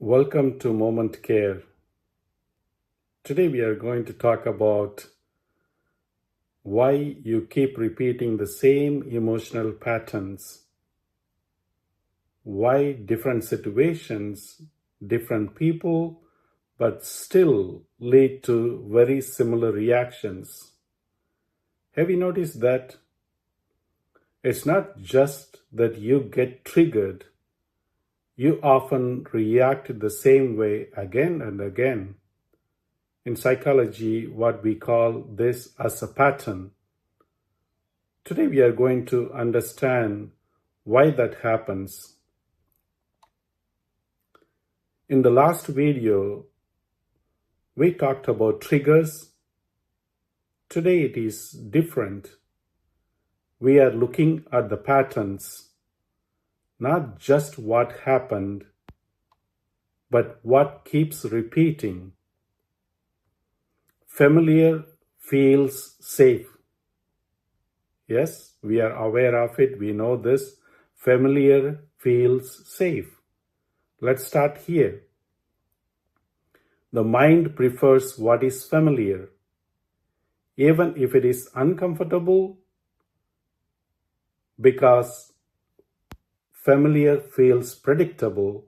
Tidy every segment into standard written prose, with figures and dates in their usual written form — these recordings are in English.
Welcome to Moment Care. Today we are going to talk about why you keep repeating the same emotional patterns, why different situations, different people, but still lead to very similar reactions. Have you noticed that? It's not just that you get triggered, you often react the same way again and again. In psychology, what we call this as a pattern. Today we are going to understand why that happens. In the last video, we talked about triggers. Today it is different. We are looking at the patterns, not just what happened, but what keeps repeating. Familiar feels safe. Yes, we are aware of it. We know this. Familiar feels safe. Let's start here. The mind prefers what is familiar. Even if it is uncomfortable, because familiar feels predictable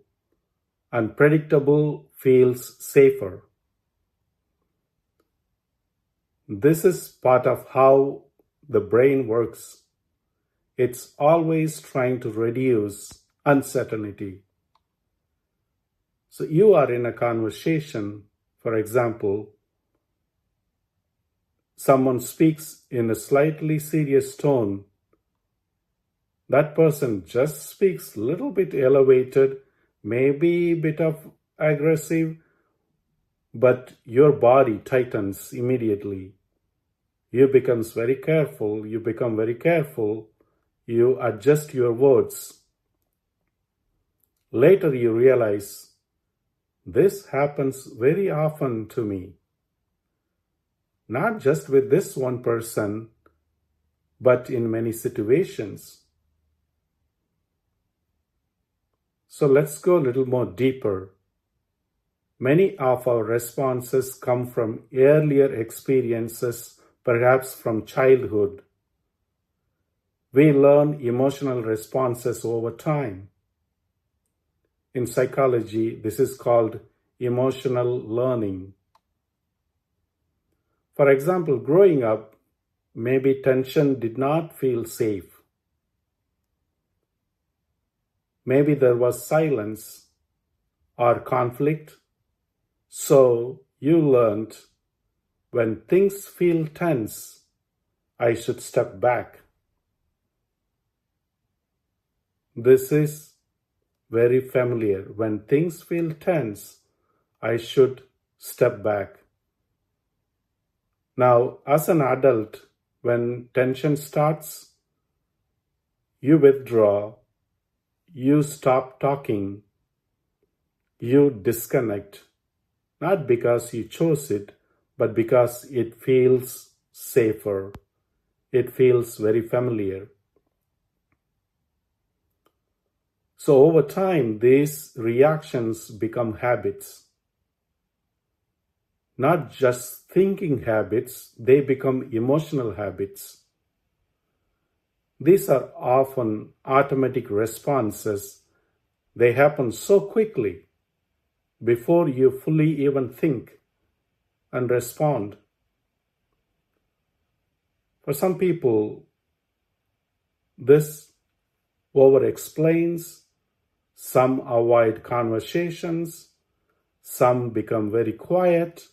and predictable feels safer. This is part of how the brain works. It's always trying to reduce uncertainty. So you are in a conversation, for example, someone speaks in a slightly serious tone. That person just speaks a little bit elevated, maybe a bit of aggressive, but your body tightens immediately. You become very careful, you adjust your words. Later you realize, this happens very often to me. Not just with this one person, but in many situations. So let's go a little more deeper. Many of our responses come from earlier experiences, perhaps from childhood. We learn emotional responses over time. In psychology, this is called emotional learning. For example, growing up, maybe tension did not feel safe. Maybe there was silence or conflict. So you learned, when things feel tense, I should step back. This is very familiar. When things feel tense, I should step back. Now, as an adult, when tension starts, you withdraw, you stop talking, you disconnect, not because you chose it, but because it feels safer. It feels very familiar. So over time, these reactions become habits. Not just thinking habits, they become emotional habits. These are often automatic responses. They happen so quickly before you fully even think and respond. For some people, this over-explains. Some avoid conversations, some become very quiet,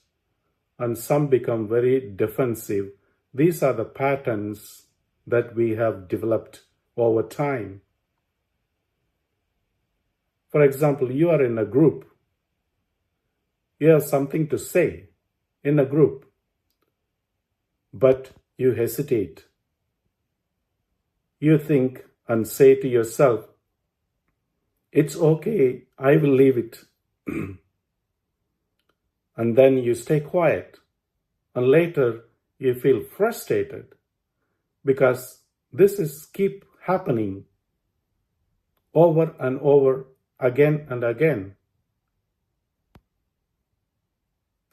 and some become very defensive. These are the patterns that we have developed over time. For example, you are in a group. You have something to say in a group, but you hesitate. You think and say to yourself, it's okay, I will leave it. And then you stay quiet. And later you feel frustrated because this is keep happening over and over again and again.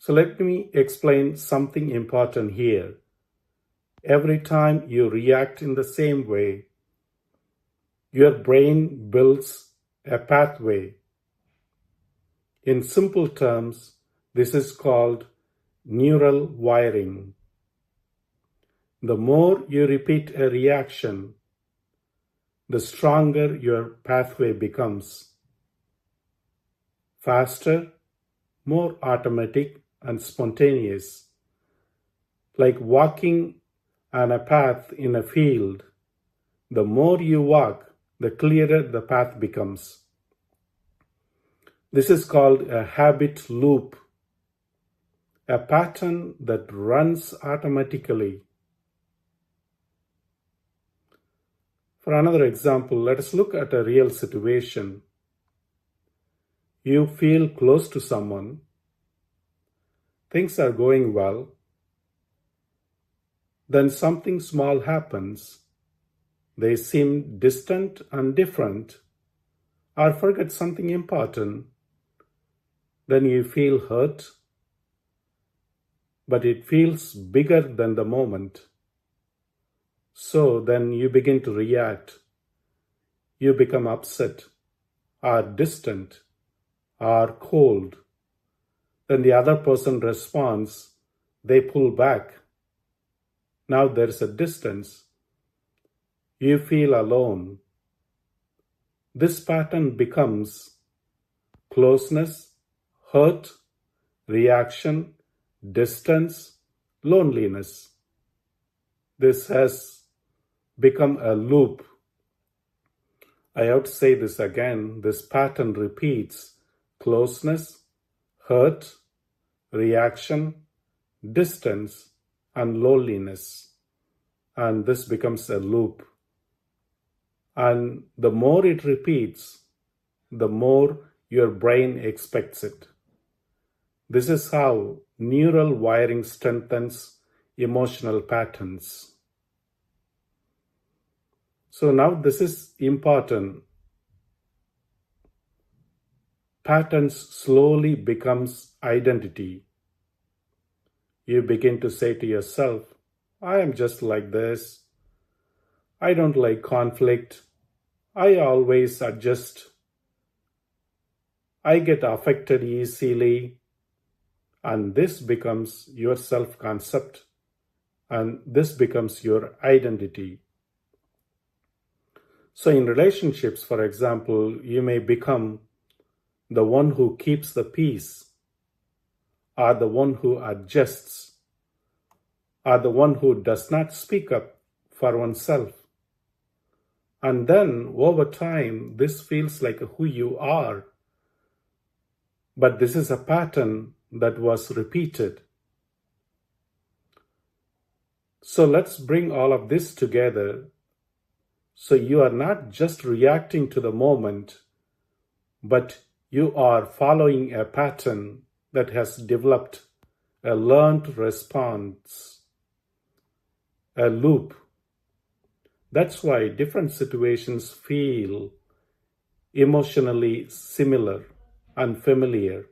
So let me explain something important here. Every time you react in the same way, your brain builds a pathway. In simple terms, this is called neural wiring. The more you repeat a reaction, the stronger your pathway becomes. Faster, more automatic and spontaneous. Like walking on a path in a field, the more you walk, the clearer the path becomes. This is called a habit loop, a pattern that runs automatically. For another example, let us look at a real situation. You feel close to someone. Things are going well. Then something small happens. They seem distant and different, or forget something important. Then you feel hurt, but it feels bigger than the moment. So then you begin to react. You become upset, or distant, or cold. Then the other person responds, they pull back. Now there's a distance. You feel alone. This pattern becomes closeness, hurt, reaction, distance, loneliness. This has become a loop. I have to say this again. This pattern repeats: closeness, hurt, reaction, distance, and loneliness. And this becomes a loop. And the more it repeats, the more your brain expects it. This is how neural wiring strengthens emotional patterns. So now this is important. Patterns slowly becomes identity. You begin to say to yourself, I am just like this. I don't like conflict. I always adjust. I get affected easily. And this becomes your self-concept. And this becomes your identity. So in relationships, for example, you may become the one who keeps the peace, or the one who adjusts, or the one who does not speak up for oneself. And then over time, this feels like who you are. But this is a pattern that was repeated. So let's bring all of this together. So you are not just reacting to the moment, but you are following a pattern that has developed a learned response, a loop. That's why different situations feel emotionally similar and familiar.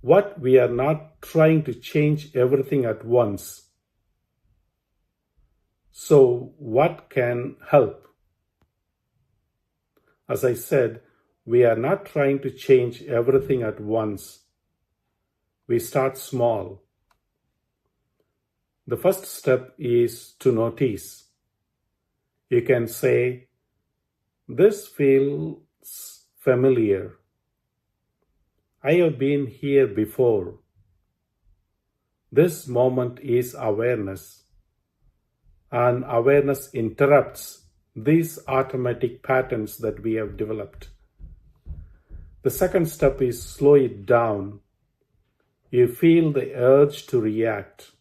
What we are not trying to change everything at once. So what can help? As I said, we are not trying to change everything at once. We start small. The first step is to notice. You can say, this feels familiar. I have been here before. This moment is awareness. And awareness interrupts these automatic patterns that we have developed. The second step is slow it down. You feel the urge to react,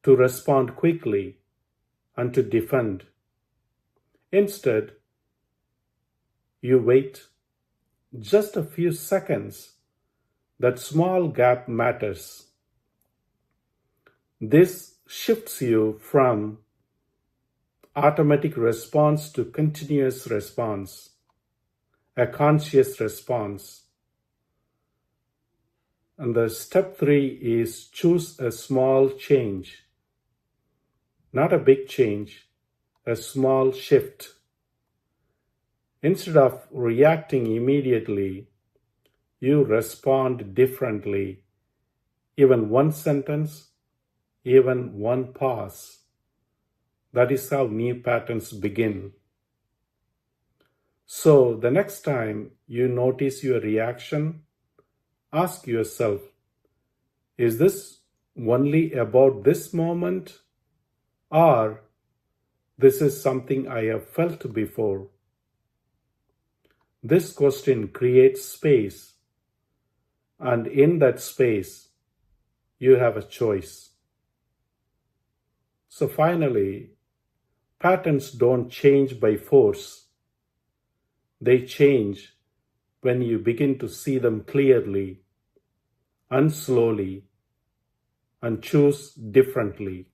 to respond quickly, and to defend. Instead, you wait just a few seconds. That small gap matters. This shifts you from automatic response to continuous response. a conscious response. And the step 3 is choose a small change, not a big change, a small shift. Instead of reacting immediately, you respond differently. Even one sentence, even one pause. That is how new patterns begin. So the next time you notice your reaction, ask yourself, is this only about this moment, or this is something I have felt before? This question creates space, and in that space, you have a choice. So finally, patterns don't change by force. They change when you begin to see them clearly and slowly and choose differently.